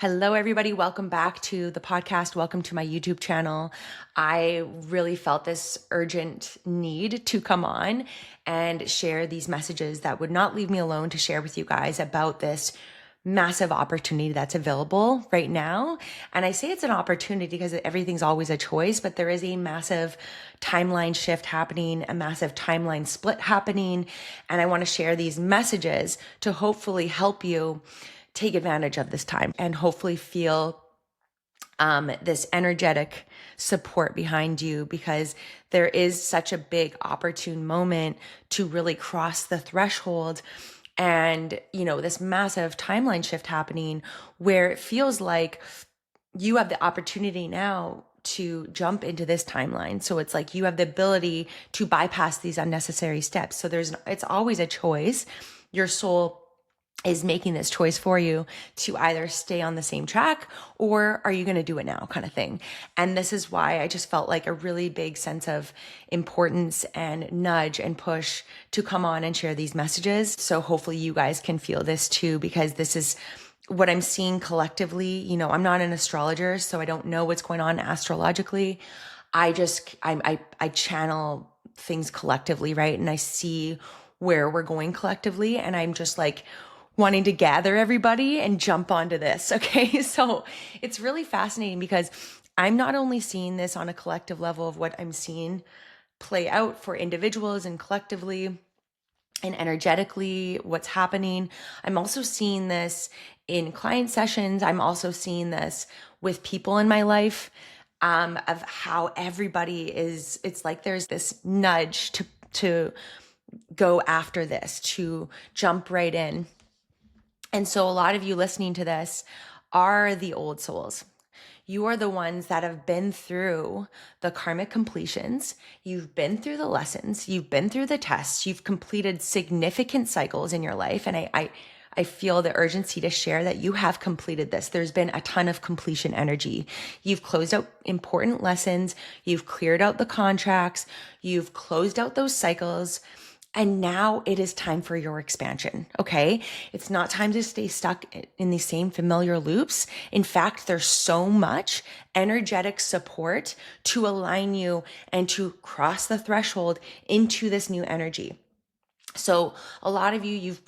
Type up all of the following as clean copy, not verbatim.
Hello, everybody. Welcome back to the podcast. Welcome to my YouTube channel. I really felt this urgent need to come on and share these messages that would not leave me alone to share with you guys about this massive opportunity that's available right now. And I say it's an opportunity because everything's always a choice, but there is a massive timeline shift happening, a massive timeline split happening. And I want to share these messages to hopefully help you take advantage of this time and hopefully feel this energetic support behind you, because there is such a big opportune moment to really cross the threshold. And, this massive timeline shift happening where it feels like you have the opportunity now to jump into this timeline. So it's like you have the ability to bypass these unnecessary steps. So it's always a choice. Your soul is making this choice for you to either stay on the same track or are you going to do it now kind of thing. And this is why I just felt like a really big sense of importance and nudge and push to come on and share these messages. So hopefully you guys can feel this too, because this is what I'm seeing collectively. I'm not an astrologer, so I don't know what's going on astrologically. I channel things collectively, right? And I see where we're going collectively. And I'm just like, wanting to gather everybody and jump onto this. Okay. So it's really fascinating because I'm not only seeing this on a collective level of what I'm seeing play out for individuals and collectively and energetically what's happening. I'm also seeing this in client sessions. I'm also seeing this with people in my life, of how everybody it's like there's this nudge to go after this, to jump right in. And so a lot of you listening to this are the old souls. You are the ones that have been through the karmic completions. You've been through the lessons. You've been through the tests. You've completed significant cycles in your life. And I feel the urgency to share that you have completed this. There's been a ton of completion energy. You've closed out important lessons. You've cleared out the contracts. You've closed out those cycles. And now it is time for your expansion, okay? It's not time to stay stuck in these same familiar loops. In fact, there's so much energetic support to align you and to cross the threshold into this new energy. So a lot of you've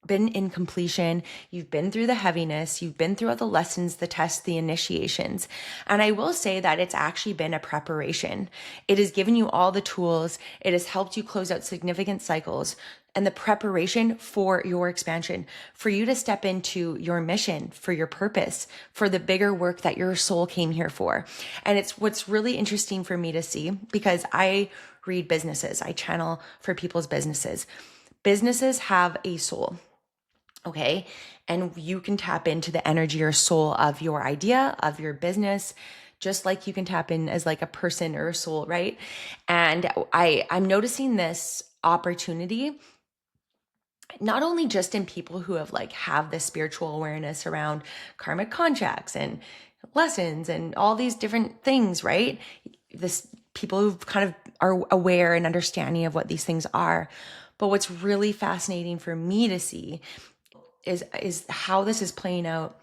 been in completion, you've been through the heaviness, you've been through all the lessons, the tests, the initiations. And I will say that it's actually been a preparation. It has given you all the tools. It has helped you close out significant cycles and the preparation for your expansion, for you to step into your mission, for your purpose, for the bigger work that your soul came here for. And it's what's really interesting for me to see, because I read businesses, I channel for people's businesses. Businesses have a soul. Okay. And you can tap into the energy or soul of your idea, of your business, just like you can tap in as like a person or a soul, right? And I'm noticing this opportunity, not only just in people who have this spiritual awareness around karmic contracts and lessons and all these different things, right? This people who kind of are aware and understanding of what these things are. But what's really fascinating for me to see is how this is playing out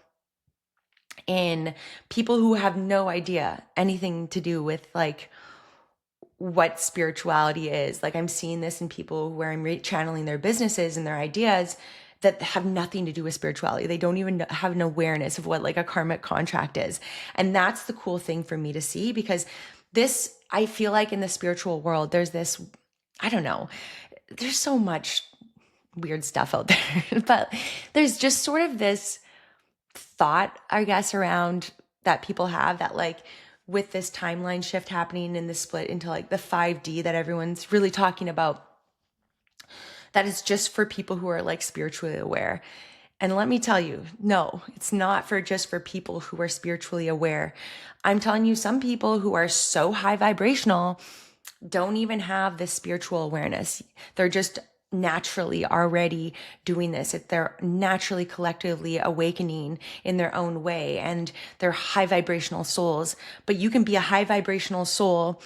in people who have no idea anything to do with what spirituality is. Like I'm seeing this in people where I'm channeling their businesses and their ideas that have nothing to do with spirituality. They don't even have an awareness of what like a karmic contract is. And that's the cool thing for me to see, because this, I feel like in the spiritual world, there's this, I don't know, there's so much weird stuff out there, but there's just sort of this thought, I guess, around that people have that with this timeline shift happening and the split into the 5D that everyone's really talking about, that is just for people who are spiritually aware. And let me tell you, no, it's not just for people who are spiritually aware. I'm telling you, some people who are so high vibrational don't even have this spiritual awareness. They're just naturally already doing this. They're naturally collectively awakening in their own way, and they're high vibrational souls. But you can be a high vibrational soul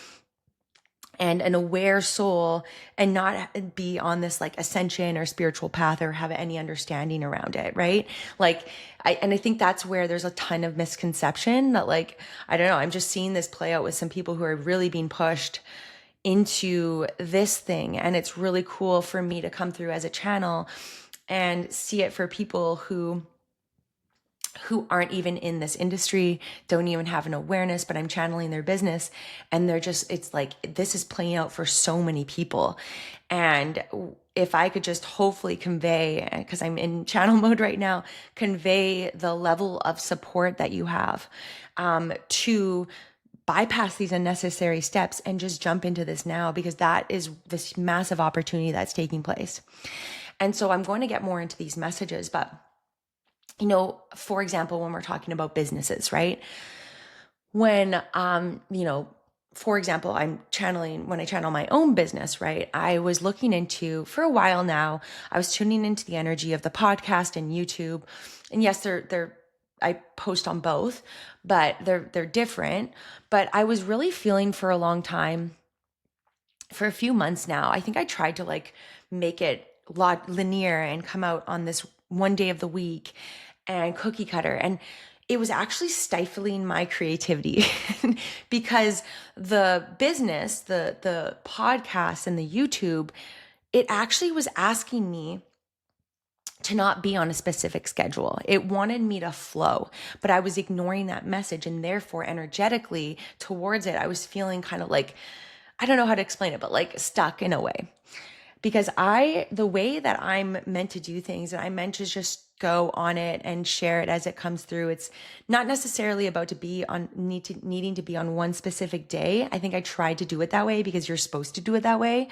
and an aware soul, and not be on this like ascension or spiritual path or have any understanding around it, right? Like, I think that's where there's a ton of misconception that, like, I don't know, I'm just seeing this play out with some people who are really being pushed into this thing. And it's really cool for me to come through as a channel and see it for people who aren't even in this industry, don't even have an awareness, but I'm channeling their business. And they're just, it's like, this is playing out for so many people. And if I could just hopefully convey, because I'm in channel mode right now, convey the level of support that you have to bypass these unnecessary steps and just jump into this now, because that is this massive opportunity that's taking place. And so I'm going to get more into these messages, but for example, when we're talking about businesses, right? When, for example, when I channel my own business, right? I was looking into, for a while now, I was tuning into the energy of the podcast and YouTube. And yes, I post on both, but they're different. But I was really feeling for a long time, for a few months now, I think I tried to like make it linear and come out on this one day of the week and cookie cutter. And it was actually stifling my creativity because the business, the podcast and the YouTube, it actually was asking me to not be on a specific schedule. It wanted me to flow, but I was ignoring that message. And therefore, energetically towards it, I was feeling kind of like, I don't know how to explain it, but like stuck in a way. Because the way that I'm meant to do things, and I'm meant to just go on it and share it as it comes through. It's not necessarily about to be on needing to be on one specific day. I think I tried to do it that way because you're supposed to do it that way.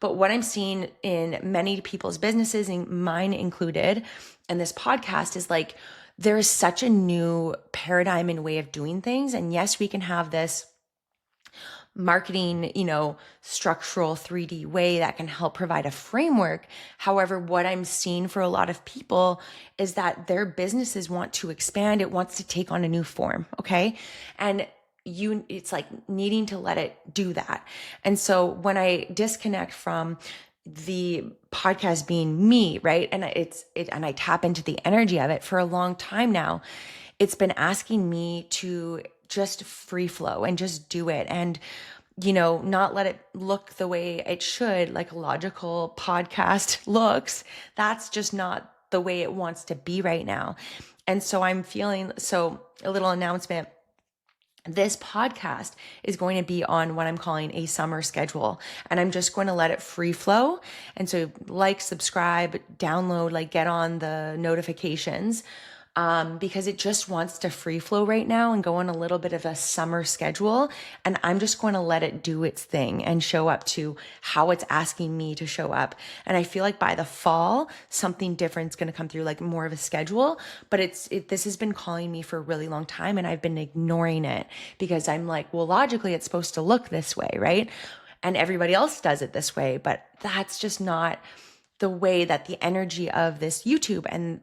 But what I'm seeing in many people's businesses, and mine included, and this podcast, is like, there is such a new paradigm and way of doing things. And yes, we can have this marketing, structural 3D way that can help provide a framework. However, what I'm seeing for a lot of people is that their businesses want to expand. It wants to take on a new form. Okay. And it's like needing to let it do that. And so when I disconnect from the podcast being me, right? And and I tap into the energy of it for a long time now, it's been asking me to just free flow and just do it. And, not let it look the way it should, like a logical podcast looks. That's just not the way it wants to be right now. And so I'm feeling, a little announcement. This podcast is going to be on what I'm calling a summer schedule, and I'm just going to let it free flow. And so subscribe, download, get on the notifications, because it just wants to free flow right now and go on a little bit of a summer schedule. And I'm just going to let it do its thing and show up to how it's asking me to show up. And I feel like by the fall, something different is going to come through, like more of a schedule. But this has been calling me for a really long time, and I've been ignoring it because I'm like, well, logically it's supposed to look this way, right? And everybody else does it this way, but that's just not the way that the energy of this YouTube and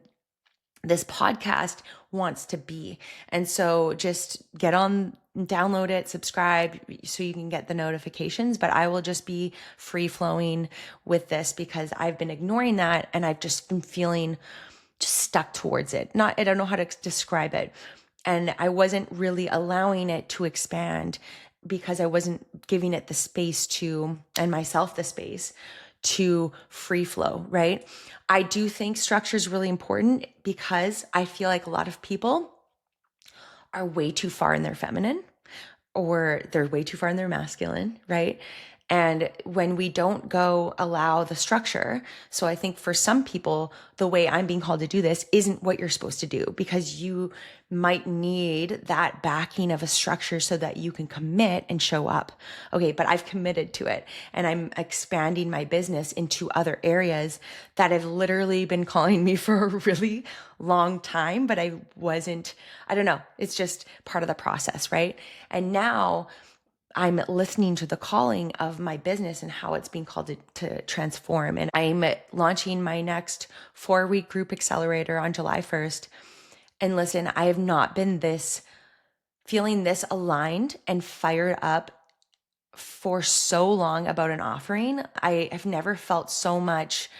this podcast wants to be. And so just download it, subscribe so you can get the notifications. But I will just be free flowing with this because I've been ignoring that, and I've just been feeling just stuck towards it. I don't know how to describe it. And I wasn't really allowing it to expand because I wasn't giving it the space and myself the space to free flow, right? I do think structure is really important because I feel like a lot of people are way too far in their feminine, or they're way too far in their masculine, right? And when we don't go allow the structure, so I think for some people, the way I'm being called to do this isn't what you're supposed to do, because you might need that backing of a structure so that you can commit and show up. Okay, but I've committed to it, and I'm expanding my business into other areas that have literally been calling me for a really long time, but I don't know. It's just part of the process, right? And now I'm listening to the calling of my business and how it's being called to transform. And I'm launching my next 4-week group accelerator on July 1st. And listen, I have not been feeling this aligned and fired up for so long about an offering. I have never felt so much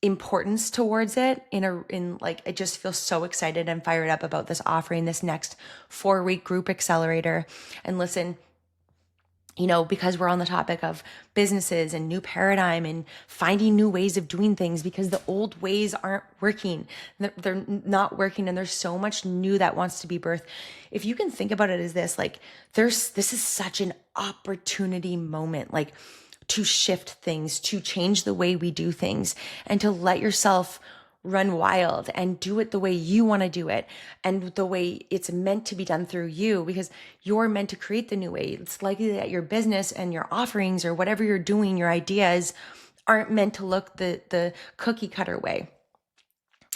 importance towards it in like, I just feel so excited and fired up about this offering, this next 4-week group accelerator. And listen, because we're on the topic of businesses and new paradigm and finding new ways of doing things, because the old ways aren't working. They're not working, and there's so much new that wants to be birthed. If you can think about it as this, like this is such an opportunity moment, like to shift things, to change the way we do things, and to let yourself run wild and do it the way you want to do it and the way it's meant to be done through you, because you're meant to create the new way. It's likely that your business and your offerings or whatever you're doing, your ideas aren't meant to look the cookie cutter way.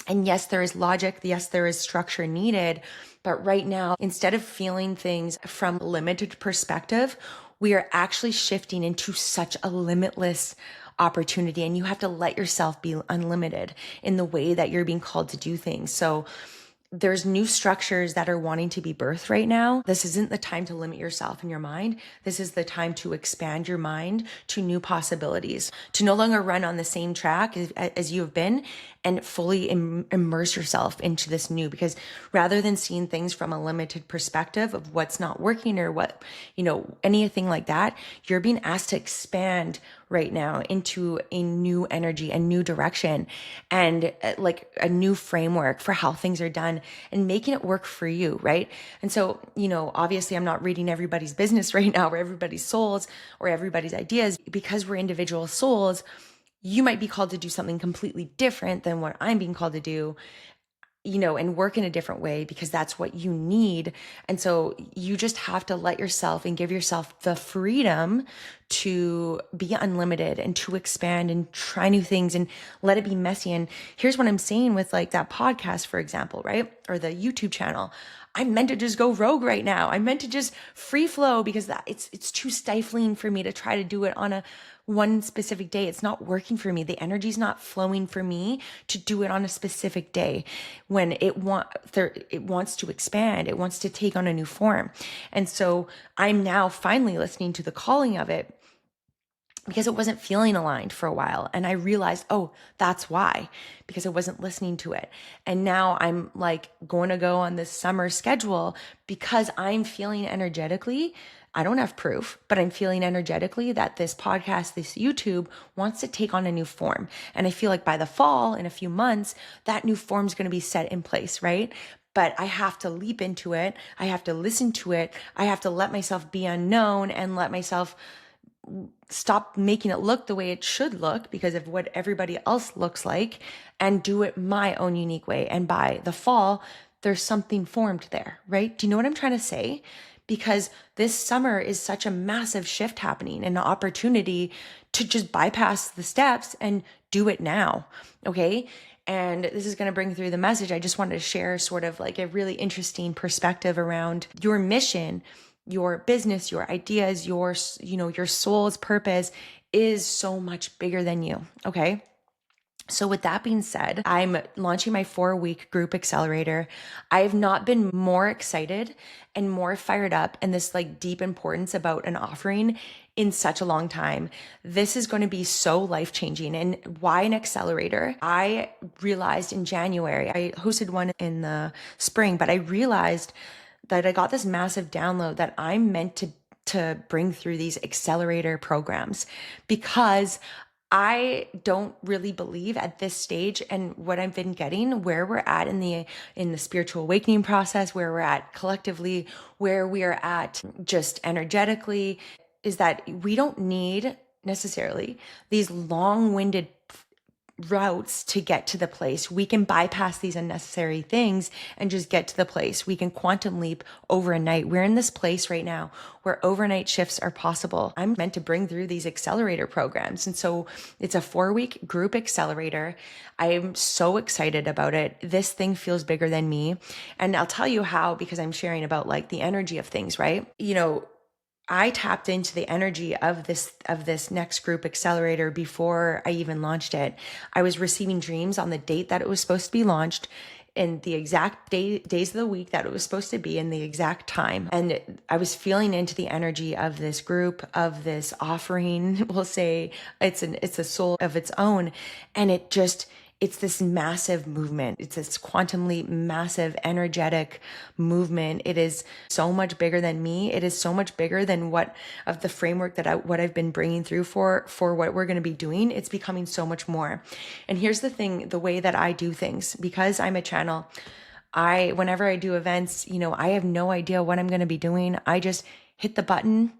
And yes, there is logic. Yes, there is structure needed. But right now, instead of feeling things from a limited perspective, we are actually shifting into such a limitless opportunity. And you have to let yourself be unlimited in the way that you're being called to do things. So there's new structures that are wanting to be birthed right now. This isn't the time to limit yourself and your mind. This is the time to expand your mind to new possibilities, to no longer run on the same track as you have been, and fully immerse yourself into this new. Because rather than seeing things from a limited perspective of what's not working or what, anything like that, you're being asked to expand right now into a new energy, a new direction, and like a new framework for how things are done and making it work for you, right? And so, obviously I'm not reading everybody's business right now or everybody's souls or everybody's ideas, because we're individual souls. You might be called to do something completely different than what I'm being called to do, and work in a different way, because that's what you need. And so you just have to let yourself and give yourself the freedom to be unlimited and to expand and try new things and let it be messy. And here's what I'm saying with like that podcast, for example, right? Or the YouTube channel. I'm meant to just go rogue right now. I'm meant to just free flow, because it's too stifling for me to try to do it on a one specific day. It's not working for me. The energy's not flowing for me to do it on a specific day when it wants to expand. It wants to take on a new form. And so I'm now finally listening to the calling of it, because it wasn't feeling aligned for a while. And I realized, oh, that's why, because I wasn't listening to it. And now I'm like going to go on this summer schedule because I'm feeling energetically, I don't have proof, but I'm feeling energetically that this podcast, this YouTube wants to take on a new form. And I feel like by the fall, in a few months, that new form is going to be set in place, right? But I have to leap into it. I have to listen to it. I have to let myself be unknown and let myself stop making it look the way it should look because of what everybody else looks like, and do it my own unique way. And by the fall, there's something formed there, right? Do you know what I'm trying to say? Because this summer is such a massive shift happening, and an opportunity to just bypass the steps and do it now. Okay. And this is going to bring through the message. I just wanted to share sort of like a really interesting perspective around your mission, your business, your ideas, your soul's purpose is so much bigger than you. Okay. So with that being said, I'm launching my 4-week group accelerator. I have not been more excited and more fired up and this like deep importance about an offering in such a long time. This is going to be so life-changing. And why an accelerator? I realized in January, I hosted one in the spring, but I realized that I got this massive download that I'm meant to bring through these accelerator programs, because I don't really believe at this stage, and what I've been getting, where we're at in the spiritual awakening process, where we're at collectively, where we are at just energetically, is that we don't need necessarily these long-winded routes to get to the place. We can bypass these unnecessary things and just get to the place. We can quantum leap overnight. We're in this place right now where overnight shifts are possible. I'm meant to bring through these accelerator programs. And so it's a 4-week group accelerator. I'm so excited about it. This thing feels bigger than me. And I'll tell you how, because I'm sharing about like the energy of things, right? I tapped into the energy of this next group accelerator before I even launched it. I was receiving dreams on the date that it was supposed to be launched. in the exact days of the week that it was supposed to be, in the exact time. And I was feeling into the energy of this group, of this offering. We'll say it's a soul of its own. And it's this massive movement. It's this quantum leap, massive, energetic movement. It is so much bigger than me. It is so much bigger than what of the framework that what I've been bringing through for what we're going to be doing. It's becoming so much more. And here's the thing, the way that I do things, because I'm a channel, whenever I do events, I have no idea what I'm going to be doing. I just hit the button.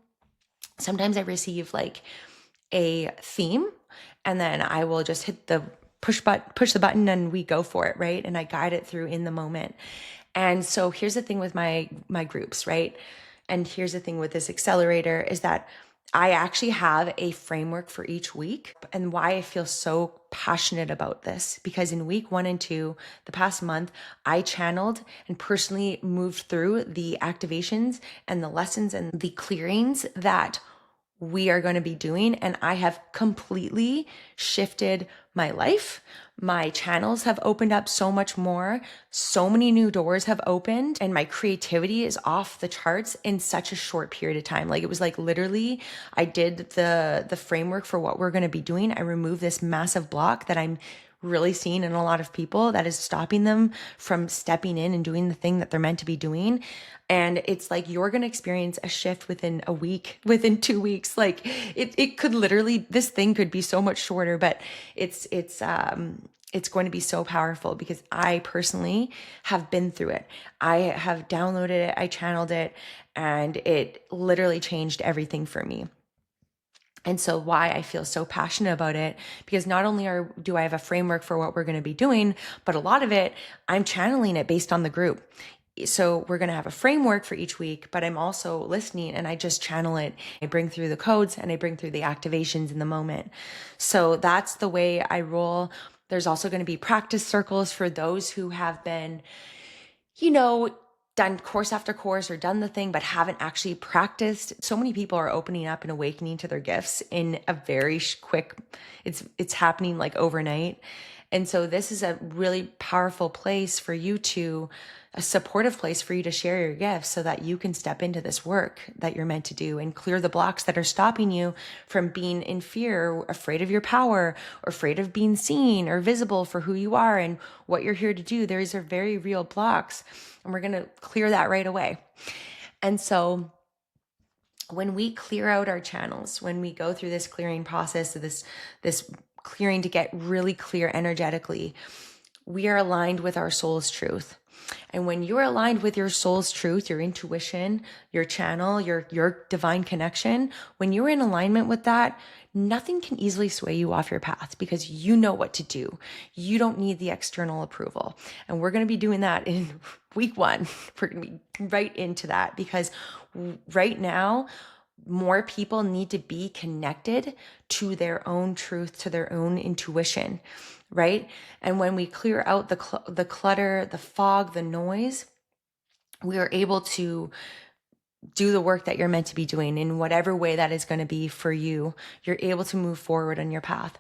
Sometimes I receive like a theme, and then I will just hit the push the button and we go for it, right? And I guide it through in the moment. And so here's the thing with my groups, right? And here's the thing with this accelerator is that I actually have a framework for each week, and why I feel so passionate about this, because in week 1 and 2, the past month, I channeled and personally moved through the activations and the lessons and the clearings that we are going to be doing. And I have completely shifted my life. My channels have opened up so much more. So many new doors have opened, and my creativity is off the charts in such a short period of time. Like, it was like literally I did the framework for what we're going to be doing. I removed this massive block that I'm really seeing in a lot of people that is stopping them from stepping in and doing the thing that they're meant to be doing. And it's like, you're going to experience a shift within a week, within 2 weeks. Like it could literally, this thing could be so much shorter, but it's going to be so powerful, because I personally have been through it. I have downloaded it, I channeled it, and it literally changed everything for me. And so why I feel so passionate about it, because not only do I have a framework for what we're going to be doing, but a lot of it, I'm channeling it based on the group. So we're going to have a framework for each week, but I'm also listening and I just channel it. I bring through the codes and I bring through the activations in the moment. So that's the way I roll. There's also going to be practice circles for those who have been, done course after course or done the thing, but haven't actually practiced. So many people are opening up and awakening to their gifts in a very quick, it's happening like overnight. And so this is a really powerful place for you a supportive place for you to share your gifts, so that you can step into this work that you're meant to do and clear the blocks that are stopping you from being in fear, or afraid of your power, or afraid of being seen or visible for who you are and what you're here to do. These are very real blocks, and we're going to clear that right away. And so when we clear out our channels, when we go through this clearing process, this clearing to get really clear energetically, we are aligned with our soul's truth. And when you're aligned with your soul's truth, your intuition, your channel, your divine connection, when you're in alignment with that, nothing can easily sway you off your path, because you know what to do. You don't need the external approval. And we're going to be doing that in week 1. We're going to be right into that, because right now, more people need to be connected to their own truth, to their own intuition, right? And when we clear out the clutter, the fog, the noise, we are able to do the work that you're meant to be doing in whatever way that is going to be for you. You're able to move forward on your path.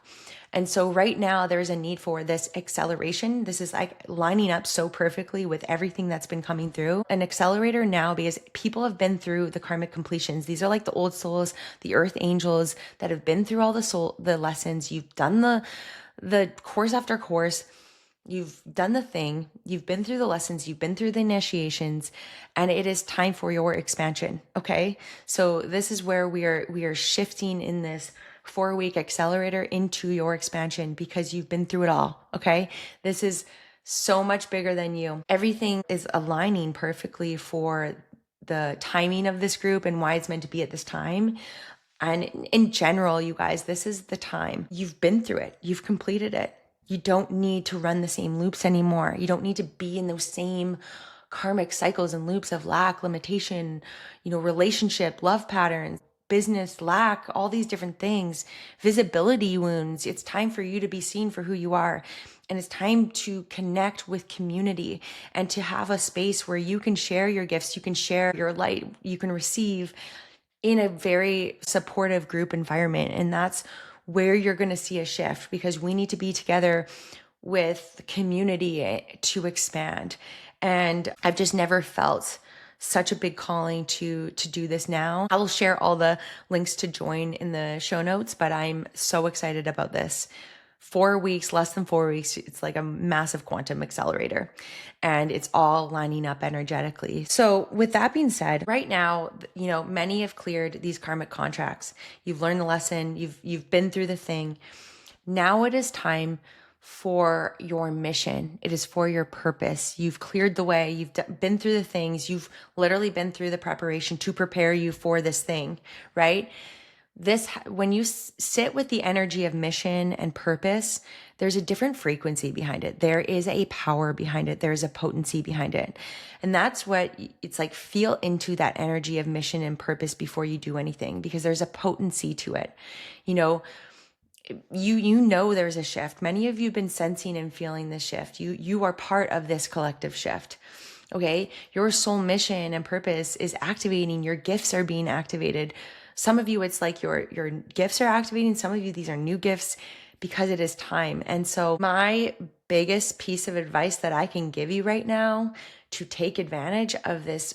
And so right now there's a need for this acceleration. This is like lining up so perfectly with everything that's been coming through. An accelerator now, because people have been through the karmic completions. These are like the old souls, the earth angels that have been through all the lessons. You've done the course after course. You've done the thing, you've been through the lessons, you've been through the initiations, and it is time for your expansion. Okay. So this is where we are shifting in this 4-week accelerator into your expansion, because you've been through it all. Okay. This is so much bigger than you. Everything is aligning perfectly for the timing of this group and why it's meant to be at this time. And in general, you guys, this is the time. You've been through it. You've completed it. You don't need to run the same loops anymore. You don't need to be in those same karmic cycles and loops of lack, limitation, relationship, love patterns, business, lack, all these different things, visibility wounds. It's time for you to be seen for who you are. And it's time to connect with community and to have a space where you can share your gifts, you can share your light, you can receive in a very supportive group environment. And that's where you're going to see a shift, because we need to be together with community to expand. And I've just never felt such a big calling to do this now. I will share all the links to join in the show notes, but I'm so excited about this. 4 weeks, less than 4 weeks, it's like a massive quantum accelerator, and it's all lining up energetically. So with that being said, right now, many have cleared these karmic contracts. You've learned the lesson, you've been through the thing. Now it is time for your mission. It is for your purpose. You've cleared the way. You've been through the things. You've literally been through the preparation to prepare you for this thing, right? When you sit with the energy of mission and purpose, there's a different frequency behind it. There is a power behind it. There's a potency behind it. And that's what it's like. Feel into that energy of mission and purpose before you do anything, because there's a potency to it. There's a shift. Many of you have been sensing and feeling this shift. You are part of this collective shift. Okay. Your soul mission and purpose is activating. Your gifts are being activated. Some of you, it's like your gifts are activating. Some of you, these are new gifts because it is time. And so my biggest piece of advice that I can give you right now to take advantage of this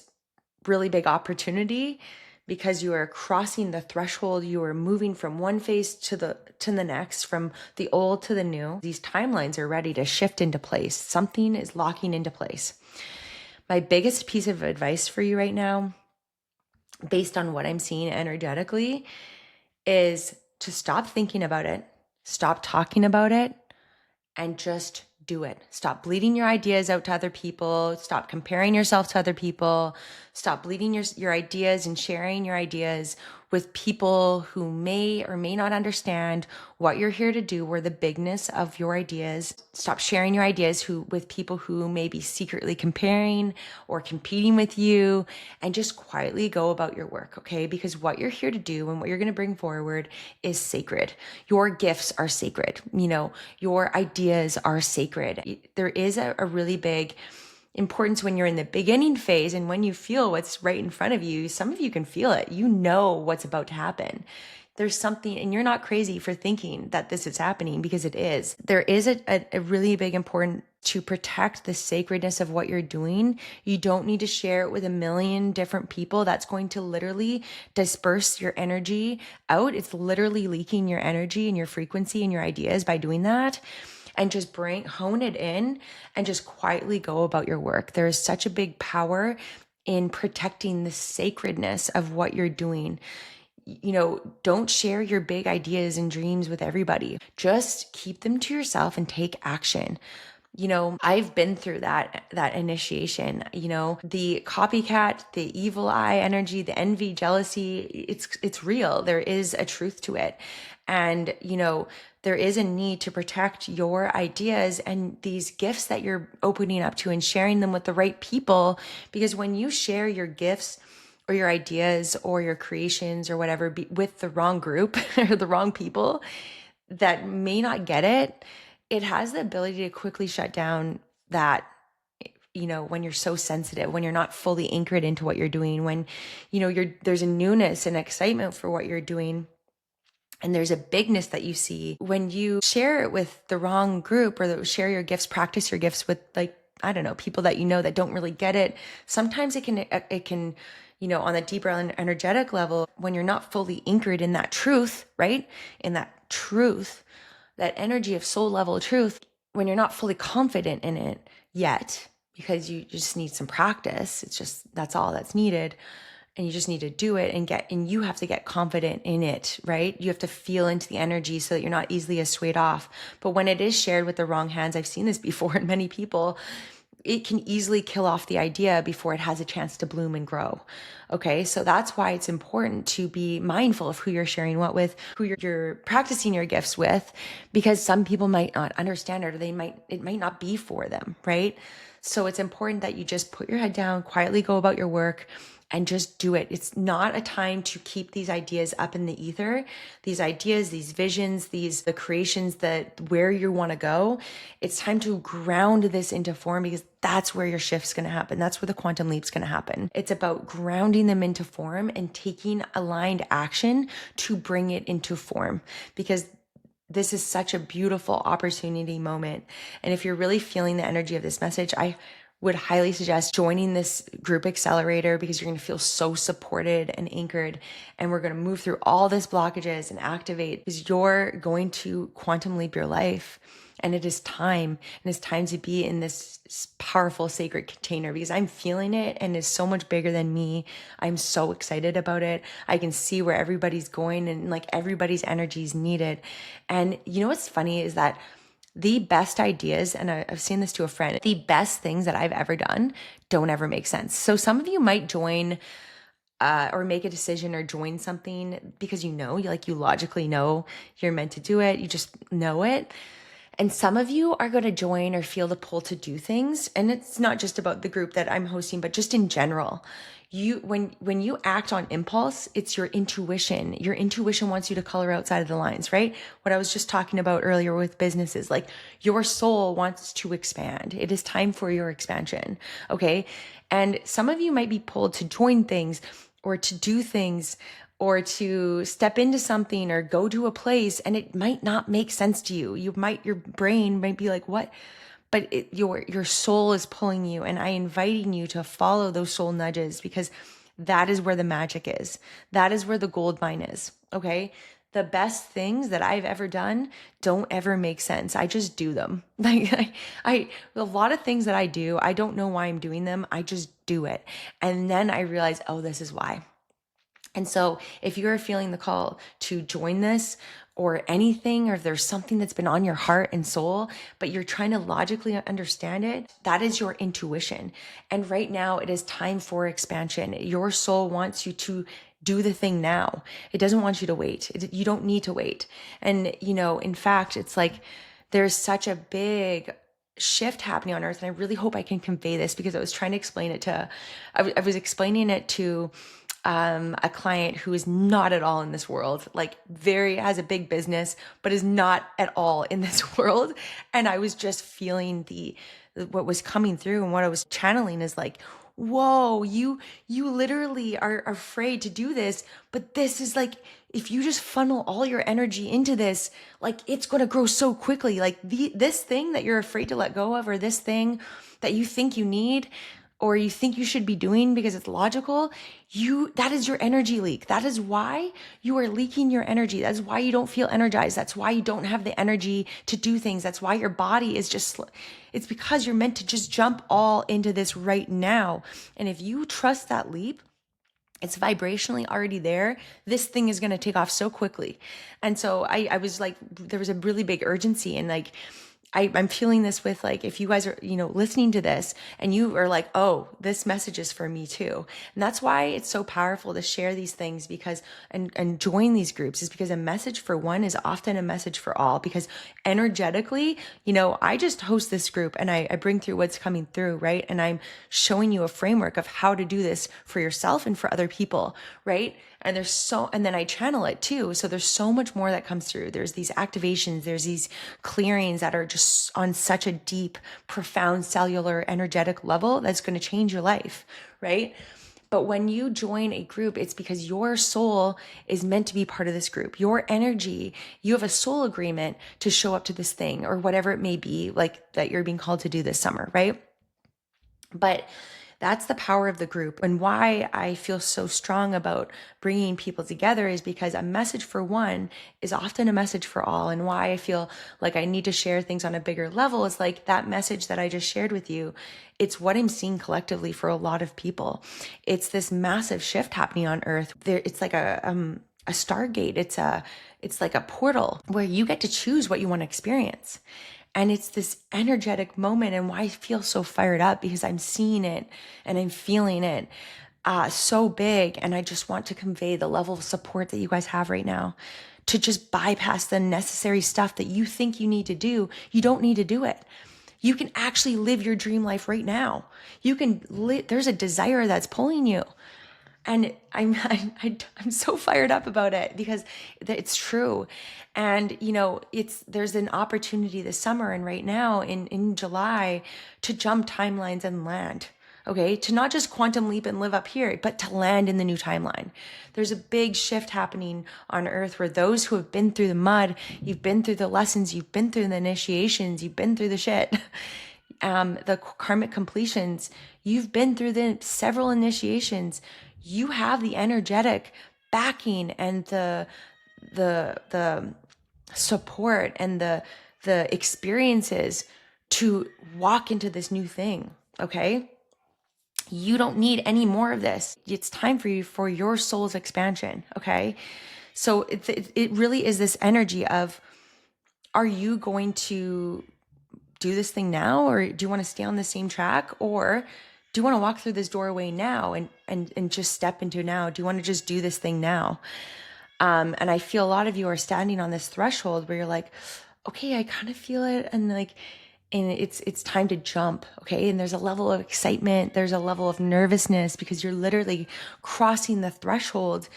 really big opportunity, because you are crossing the threshold, you are moving from one phase to the next, from the old to the new. These timelines are ready to shift into place. Something is locking into place. My biggest piece of advice for you right now, based on what I'm seeing energetically, is to stop thinking about it, stop talking about it, and just do it. Stop bleeding your ideas out to other people. Stop comparing yourself to other people. Stop bleeding your ideas and sharing your ideas with people who may or may not understand what you're here to do or the bigness of your ideas. Stop sharing your ideas with people who may be secretly comparing or competing with you, and just quietly go about your work, okay? Because what you're here to do and what you're going to bring forward is sacred. Your gifts are sacred. Your ideas are sacred. There is a really big importance when you're in the beginning phase, and when you feel what's right in front of you. Some of you can feel it. You know what's about to happen. There's something, and you're not crazy for thinking that this is happening, because it is. There is a really big importance to protect the sacredness of what you're doing. You don't need to share it with a million different people. That's going to literally disperse your energy out. It's literally leaking your energy and your frequency and your ideas by doing that. And just hone it in and just quietly go about your work. There is such a big power in protecting the sacredness of what you're doing. Don't share your big ideas and dreams with everybody. Just keep them to yourself and take action. I've been through that initiation, the copycat, the evil eye energy, the envy, jealousy, it's real. There is a truth to it. And, there is a need to protect your ideas and these gifts that you're opening up to, and sharing them with the right people. Because when you share your gifts or your ideas or your creations or whatever with the wrong group or the wrong people that may not get it, it has the ability to quickly shut down that, when you're so sensitive, when you're not fully anchored into what you're doing, when, there's a newness and excitement for what you're doing. And there's a bigness that you see when you share it with the wrong group, or share your gifts, practice your gifts with, people that that don't really get it. Sometimes it can, on a deeper energetic level, when you're not fully anchored in that truth, right? In that truth, that energy of soul level truth, when you're not fully confident in it yet, because you just need some practice. That's all that's needed. And you just need to do it and you have to get confident in it, right? You have to feel into the energy so that you're not easily swayed off. But when it is shared with the wrong hands, I've seen this before in many people, it can easily kill off the idea before it has a chance to bloom and grow. Okay. So that's why it's important to be mindful of who you're sharing what with, who you're practicing your gifts with, because some people might not understand it, or it might not be for them. Right. So it's important that you just put your head down, quietly go about your work, and just do it. It's not a time to keep these ideas up in the ether. These ideas, these visions, the creations where you want to go. It's time to ground this into form, because that's where your shift's going to happen. That's where the quantum leap's going to happen. It's about grounding them into form and taking aligned action to bring it into form, because this is such a beautiful opportunity moment. And if you're really feeling the energy of this message, I would highly suggest joining this group accelerator, because you're going to feel so supported and anchored. And we're going to move through all these blockages and activate, because you're going to quantum leap your life. And it is time, and it's time to be in this powerful sacred container, because I'm feeling it and it's so much bigger than me. I'm so excited about it. I can see where everybody's going, and like everybody's energy is needed. And you know what's funny is that the best ideas, and I've seen this to a friend, the best things that I've ever done don't ever make sense. So some of you might join or make a decision or join something because you logically know you're meant to do it. You just know it. And some of you are going to join or feel the pull to do things. And it's not just about the group that I'm hosting, but just in general. When you act on impulse, it's your intuition. Your intuition wants you to color outside of the lines, right? What I was just talking about earlier with businesses, like your soul wants to expand. It is time for your expansion. Okay. And some of you might be pulled to join things or to do things or to step into something or go to a place, and it might not make sense to you. Your brain might be like, what? But your soul is pulling you, and I inviting you to follow those soul nudges, because that is where the magic is. That is where the gold mine is. Okay. The best things that I've ever done don't ever make sense. I just do them. Like a lot of things that I do, I don't know why I'm doing them. I just do it. And then I realize, oh, this is why. And so if you're feeling the call to join this or anything, or if there's something that's been on your heart and soul, but you're trying to logically understand it, that is your intuition. And right now it is time for expansion. Your soul wants you to do the thing now. It doesn't want you to wait. You don't need to wait. And, in fact, it's like there's such a big shift happening on earth. And I really hope I can convey this, because I was trying to explain it I was explaining it to a client who is not at all in this world, like has a big business, but is not at all in this world. And I was just feeling what was coming through, and what I was channeling is like, whoa, you literally are afraid to do this, but this is like, if you just funnel all your energy into this, like it's going to grow so quickly. Like this thing that you're afraid to let go of, or this thing that you think you need, or you think you should be doing because it's logical, that is your energy leak. That is why you are leaking your energy. That's why you don't feel energized. That's why you don't have the energy to do things. That's why your body is it's because you're meant to just jump all into this right now. And if you trust that leap, it's vibrationally already there. This thing is going to take off so quickly. And so I was like, there was a really big urgency, and like, I'm feeling this with, like, if you guys are, listening to this and you are like, oh, this message is for me too. And that's why it's so powerful to share these things, because, and join these groups, is because a message for one is often a message for all. Because energetically, I just host this group and I bring through what's coming through, right? And I'm showing you a framework of how to do this for yourself and for other people, right? And and then I channel it too. So there's so much more that comes through. There's these activations, there's these clearings that are just on such a deep, profound cellular energetic level that's going to change your life, right? But when you join a group, it's because your soul is meant to be part of this group. Your energy, you have a soul agreement to show up to this thing, or whatever it may be, like that you're being called to do this summer, right? But that's the power of the group. And why I feel so strong about bringing people together is because a message for one is often a message for all. And why I feel like I need to share things on a bigger level is like that message that I just shared with you. It's what I'm seeing collectively for a lot of people. It's this massive shift happening on earth. It's like a stargate. It's like a portal where you get to choose what you want to experience. And it's this energetic moment, and why I feel so fired up, because I'm seeing it and I'm feeling it so big. And I just want to convey the level of support that you guys have right now to just bypass the necessary stuff that you think you need to do. You don't need to do it. You can actually live your dream life right now. There's a desire that's pulling you. And I'm so fired up about it, because it's true. And, there's an opportunity this summer and right now in July to jump timelines and land. okay? To not just quantum leap and live up here, but to land in the new timeline. There's a big shift happening on earth where those who have been through the mud, you've been through the lessons, you've been through the initiations, you've been through the shit, the karmic completions, you've been through the several initiations. You have the energetic backing and the support and the experiences to walk into this new thing, okay? You don't need any more of this. It's time for you for your soul's expansion, okay? So it really is this energy of, are you going to do this thing now, or do you want to stay on the same track, or do you want to walk through this doorway now and just step into now? Do you want to just do this thing now? And I feel a lot of you are standing on this threshold where you're like, okay, I kind of feel it. And it's time to jump. Okay. And there's a level of excitement. There's a level of nervousness because you're literally crossing the threshold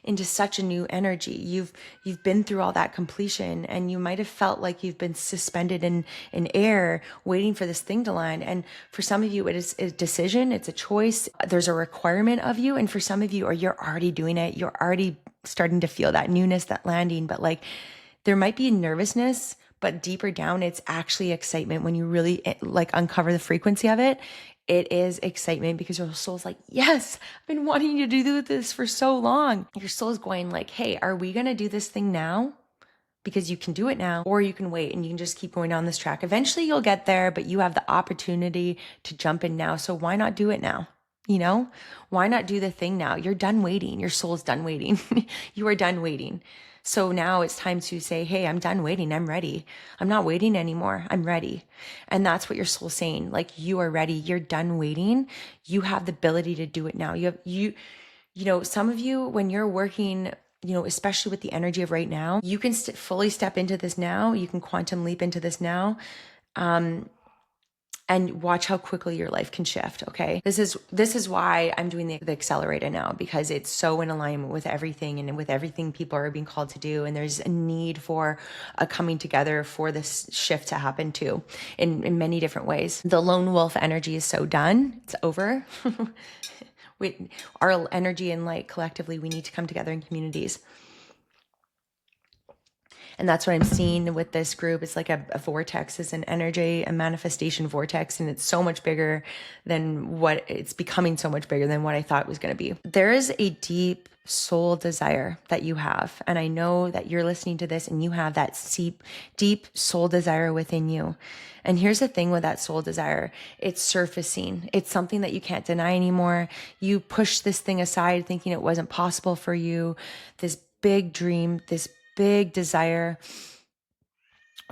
into such a new energy. You've been through all that completion, and you might have felt like you've been suspended in air waiting for this thing to land. And for some of you, it is a decision. It's a choice. There's a requirement of you. And for some of you, or you're already doing it. You're already starting to feel that newness, that landing, but like there might be nervousness, but deeper down, it's actually excitement. When you really like uncover the frequency of it, it is excitement because your soul's like, yes, I've been wanting you to do this for so long. Your soul is going like, hey, are we going to do this thing now? Because you can do it now, or you can wait and you can just keep going down this track. Eventually you'll get there, but you have the opportunity to jump in now. So why not do it now? You know, why not do the thing now? You're done waiting. Your soul's done waiting. You are done waiting. So now it's time to say, hey, I'm done waiting. I'm ready. I'm not waiting anymore. I'm ready. And that's what your soul's saying. Like, you are ready. You're done waiting. You have the ability to do it now. You know, some of you, when you're working, you know, especially with the energy of right now, you can fully step into this now. You can quantum leap into this now. And watch how quickly your life can shift. Okay. This is why I'm doing the accelerator now, because it's so in alignment with everything and with everything people are being called to do. And there's a need for a coming together for this shift to happen too, in many different ways. The lone wolf energy is so done. It's over. Our energy and light collectively, we need to come together in communities. And that's what I'm seeing with this group. It's like a vortex, is an energy, a manifestation vortex. And it's so much bigger than it's becoming so much bigger than what I thought it was going to be. There is a deep soul desire that you have. And I know that you're listening to this and you have that deep soul desire within you. And here's the thing with that soul desire. It's surfacing. It's something that you can't deny anymore. You push this thing aside thinking it wasn't possible for you. This big dream, this big desire,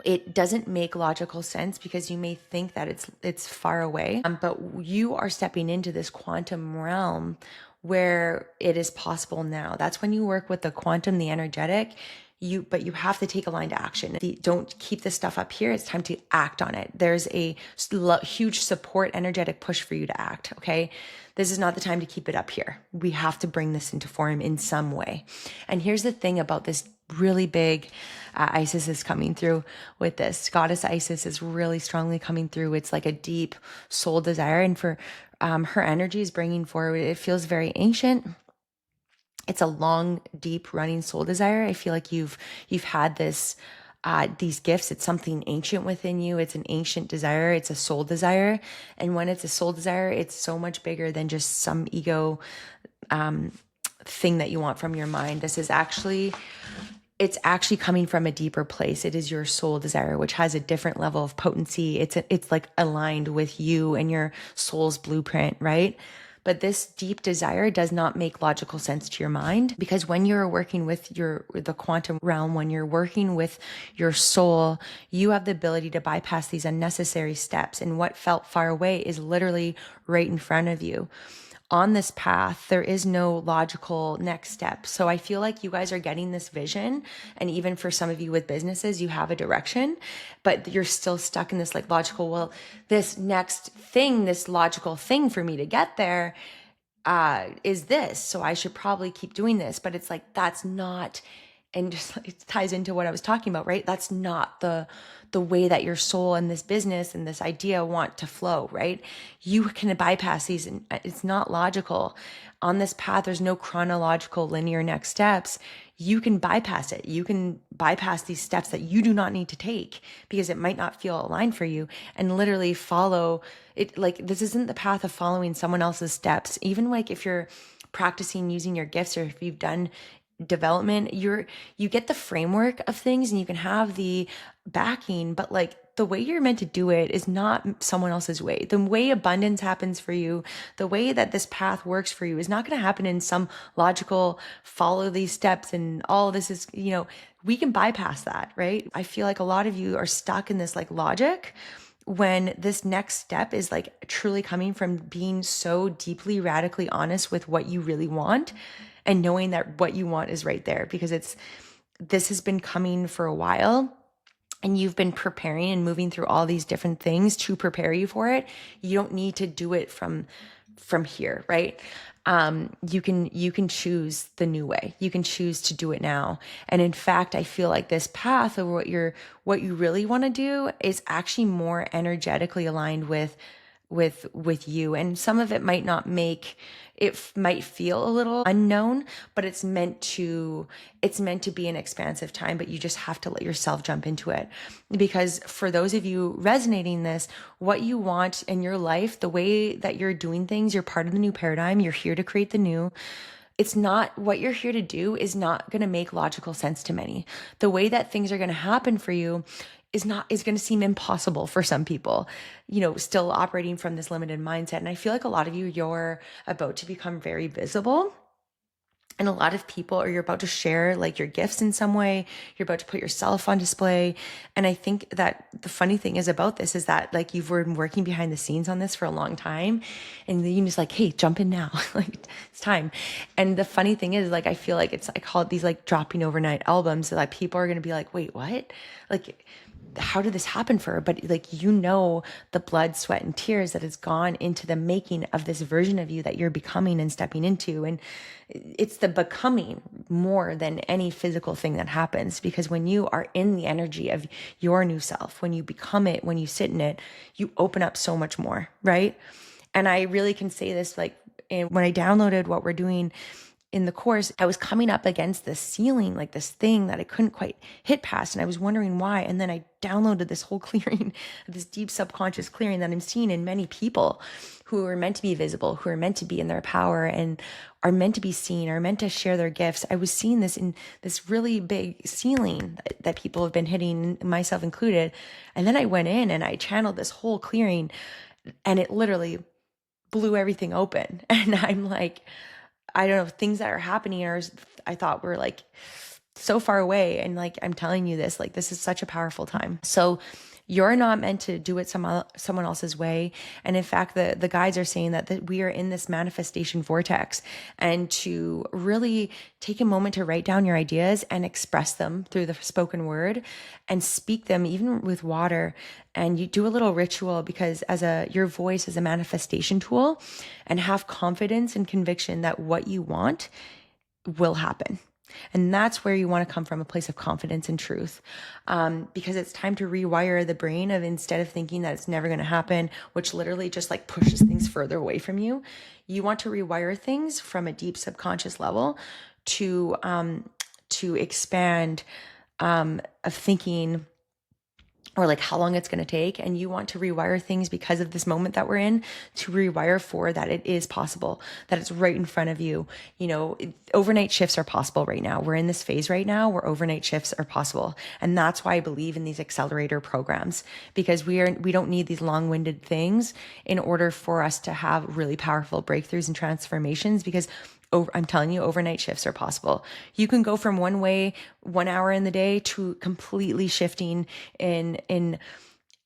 it doesn't make logical sense because you may think that it's far away, but you are stepping into this quantum realm where it is possible now. That's when you work with the quantum, the energetic. But you have to take aligned action. Don't keep this stuff up here. It's time to act on it. There's a huge support, energetic push for you to act. Okay. This is not the time to keep it up here. We have to bring this into form in some way. And here's the thing about this really big, Isis is coming through with this. Goddess Isis is really strongly coming through. It's like a deep soul desire. And for her energy is bringing forward, it feels very ancient. It's a long, deep running soul desire. I feel like you've had this, these gifts. It's something ancient within you. It's an ancient desire. It's a soul desire. And when it's a soul desire, it's so much bigger than just some ego, thing that you want from your mind. It's actually coming from a deeper place. It is your soul desire, which has a different level of potency. It's like aligned with you and your soul's blueprint, right? But this deep desire does not make logical sense to your mind, because when you're working with the quantum realm, when you're working with your soul, you have the ability to bypass these unnecessary steps. And what felt far away is literally right in front of you. On this path, there is no logical next step. So I feel like you guys are getting this vision. And even for some of you with businesses, you have a direction, but you're still stuck in this like logical, well, this next thing, this logical thing for me to get there, is this. So I should probably keep doing this. But it's like, that's not and just it ties into what I was talking about, right? That's not the way that your soul and this business and this idea want to flow, right? You can bypass these, and it's not logical. On this path, there's no chronological linear next steps. You can bypass it. You can bypass these steps that you do not need to take because it might not feel aligned for you, and literally follow it. Like, this isn't the path of following someone else's steps. Even like if you're practicing using your gifts, or if you've done development, you get the framework of things and you can have the backing, but like the way you're meant to do it is not someone else's way. The way abundance happens for you, the way that this path works for you is not going to happen in some logical follow these steps and all this is, we can bypass that, right? I feel like a lot of you are stuck in this like logic, when this next step is like truly coming from being so deeply, radically honest with what you really want, and knowing that what you want is right there, because this has been coming for a while, and you've been preparing and moving through all these different things to prepare you for it. You don't need to do it from here, right? You can choose the new way. You can choose to do it now. And in fact, I feel like this path of what you really want to do is actually more energetically aligned with you. And some of it might not might feel a little unknown, but it's meant to be an expansive time, but you just have to let yourself jump into it. Because for those of you resonating this, what you want in your life, the way that you're doing things, you're part of the new paradigm, you're here to create the new. It's not what you're here to do is not going to make logical sense to many. The way that things are going to happen for you is going to seem impossible for some people, still operating from this limited mindset. And I feel like a lot of you're about to become very visible. And a lot of people, or you're about to share like your gifts in some way, you're about to put yourself on display. And I think that the funny thing is about this is that like you've been working behind the scenes on this for a long time, and then you're just like, hey, jump in now. Like, it's time. And the funny thing is, like, I feel like I call it these like dropping overnight albums, so that people are going to be like, wait, what? Like, how did this happen for her? But like, the blood, sweat, and tears that has gone into the making of this version of you that you're becoming and stepping into. And it's the becoming more than any physical thing that happens, because when you are in the energy of your new self, when you become it, when you sit in it, you open up so much more, right? And I really can say this, like, when I downloaded what we're doing in the course, I was coming up against this ceiling, like this thing that I couldn't quite hit past. And I was wondering why. And then I downloaded this whole clearing, this deep subconscious clearing that I'm seeing in many people who are meant to be visible, who are meant to be in their power and are meant to be seen, are meant to share their gifts. I was seeing this in this really big ceiling that people have been hitting, myself included. And then I went in and I channeled this whole clearing, and it literally blew everything open. And I'm like, I don't know, things that are happening I thought were like so far away. And like, I'm telling you this, like, this is such a powerful time. So you're not meant to do it someone else's way. And in fact, the guides are saying that we are in this manifestation vortex, and to really take a moment to write down your ideas and express them through the spoken word, and speak them even with water. And you do a little ritual, because your voice is a manifestation tool, and have confidence and conviction that what you want will happen. And that's where you want to come from, a place of confidence and truth, because it's time to rewire the brain of, instead of thinking that it's never going to happen, which literally just like pushes things further away from you. You want to rewire things from a deep subconscious level to expand of thinking, or like how long it's going to take. And you want to rewire things because of this moment that we're in, to rewire for that it is possible, that it's right in front of you. Overnight shifts are possible right now. We're in this phase right now where overnight shifts are possible. And that's why I believe in these accelerator programs, because we don't need these long-winded things in order for us to have really powerful breakthroughs and transformations, because I'm telling you, overnight shifts are possible. You can go from one way, 1 hour in the day, to completely shifting in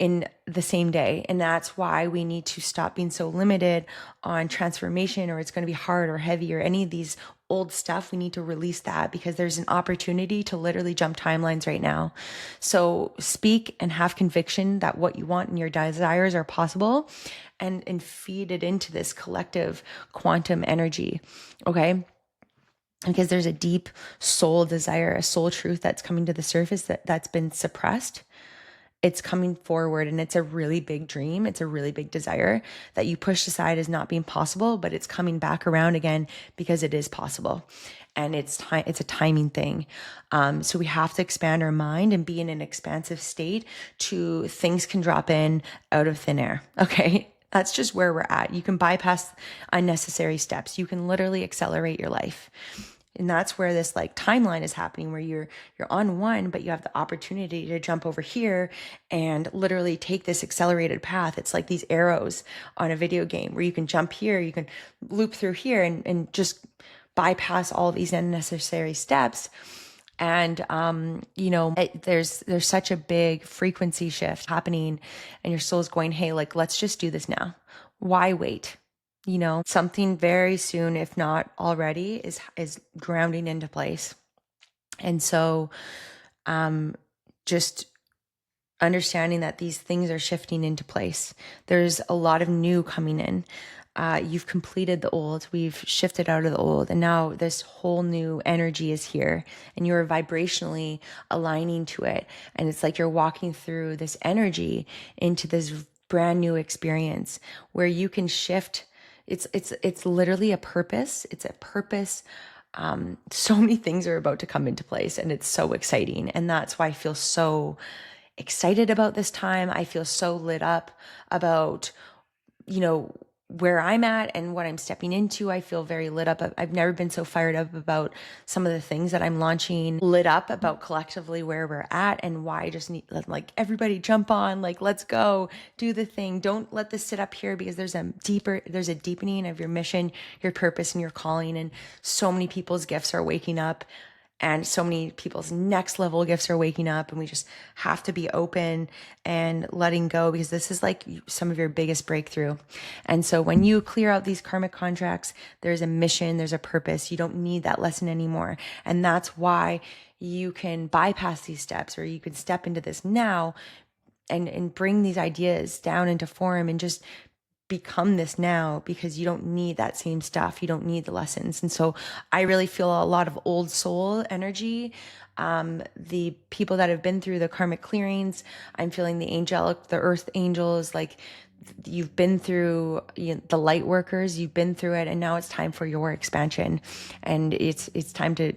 the same day. And that's why we need to stop being so limited on transformation, or it's going to be hard or heavy or any of these old stuff. We need to release that, because there's an opportunity to literally jump timelines right now. So speak and have conviction that what you want and your desires are possible, and feed it into this collective quantum energy. Okay. because there's a deep soul desire, a soul truth that's coming to the surface that's been suppressed. It's coming forward, and it's a really big dream. It's a really big desire that you pushed aside as not being possible, but it's coming back around again because it is possible. And it's a timing thing. So we have to expand our mind and be in an expansive state to things can drop in out of thin air. Okay. That's just where we're at. You can bypass unnecessary steps. You can literally accelerate your life. And that's where this like timeline is happening, where you're on one, but you have the opportunity to jump over here and literally take this accelerated path. It's like these arrows on a video game where you can jump here, you can loop through here and just bypass all these unnecessary steps. And, there's such a big frequency shift happening, and your soul's going, hey, like, let's just do this now. Why wait? Something very soon, if not already, is grounding into place. And so, just understanding that these things are shifting into place. There's a lot of new coming in. You've completed the old, we've shifted out of the old, and now this whole new energy is here, and you're vibrationally aligning to it. And it's like you're walking through this energy into this brand new experience where you can shift. It's literally a purpose. It's a purpose. So many things are about to come into place, and it's so exciting. And that's why I feel so excited about this time. I feel so lit up about, where I'm at and what I'm stepping into. I feel very lit up. I've never been so fired up about some of the things that I'm launching, lit up about collectively where we're at and why I just need, like, everybody jump on, like, let's go do the thing. Don't let this sit up here, because there's a deepening of your mission, your purpose, and your calling. And so many people's gifts are waking up, and so many people's next level gifts are waking up, and we just have to be open and letting go, because this is like some of your biggest breakthrough. And so when you clear out these karmic contracts, there's a mission, there's a purpose. You don't need that lesson anymore. And that's why you can bypass these steps, or you can step into this now and bring these ideas down into form and just become this now, because you don't need that same stuff. You don't need the lessons. And so I really feel a lot of old soul energy. The people that have been through the karmic clearings, I'm feeling the earth angels, like you've been through, the light workers, you've been through it, and now it's time for your expansion. And it's time to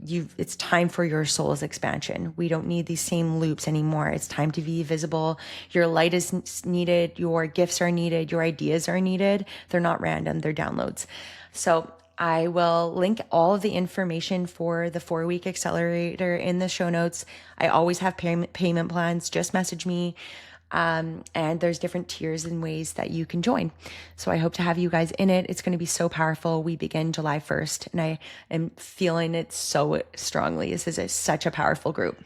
it's time for your soul's expansion. We don't need these same loops anymore. It's time to be visible. Your light is needed. Your gifts are needed. Your ideas are needed. They're not random. They're downloads. So I will link all of the information for the 4-week accelerator in the show notes. I always have payment plans. Just message me. And there's different tiers and ways that you can join. So I hope to have you guys in it. It's going to be so powerful. We begin July 1st, and I am feeling it so strongly. This is such a powerful group.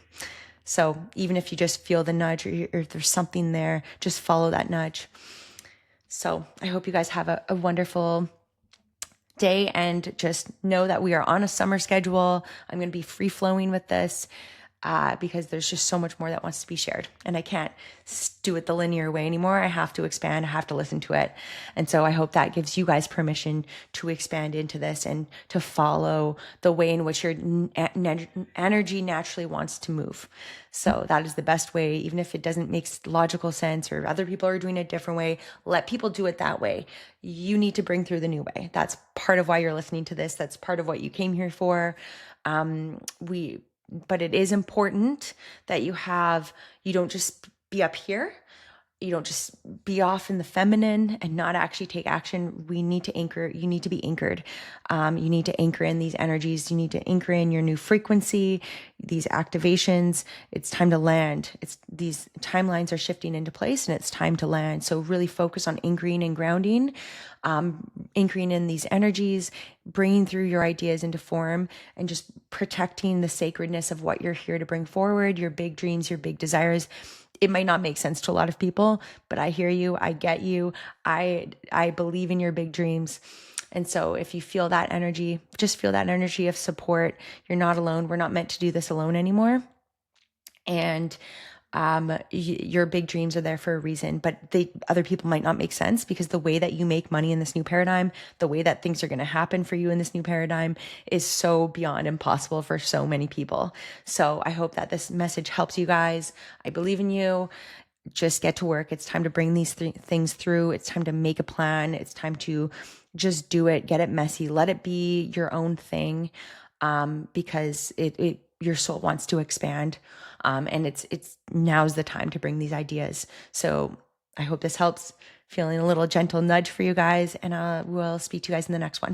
So even if you just feel the nudge, or if there's something there, just follow that nudge. So I hope you guys have a wonderful day, and just know that we are on a summer schedule. I'm going to be free flowing with this. Because there's just so much more that wants to be shared, and I can't do it the linear way anymore. I have to expand. I have to listen to it. And so I hope that gives you guys permission to expand into this and to follow the way in which your energy naturally wants to move. So that is the best way, even if it doesn't make logical sense, or other people are doing it a different way. Let people do it that way. You need to bring through the new way. That's part of why you're listening to this. That's part of what you came here for. But it is important that you don't just be up here. You don't just be off in the feminine and not actually take action. We need to anchor. You need to be anchored. You need to anchor in these energies. You need to anchor in your new frequency, these activations. It's time to land. These timelines are shifting into place, and it's time to land. So really focus on anchoring and grounding, anchoring in these energies, bringing through your ideas into form, and just protecting the sacredness of what you're here to bring forward, your big dreams, your big desires. It might not make sense to a lot of people, but I hear you. I get you. I believe in your big dreams. And so if you feel that energy, just feel that energy of support. You're not alone. We're not meant to do this alone anymore. And Your big dreams are there for a reason, but other people might not make sense, because the way that you make money in this new paradigm, the way that things are going to happen for you in this new paradigm is so beyond impossible for so many people. So I hope that this message helps you guys. I believe in you. Just get to work. It's time to bring these things through. It's time to make a plan. It's time to just do it, get it messy, let it be your own thing, because your soul wants to expand, and it's now's the time to bring these ideas. So I hope this helps. Feeling a little gentle nudge for you guys, and we'll speak to you guys in the next one.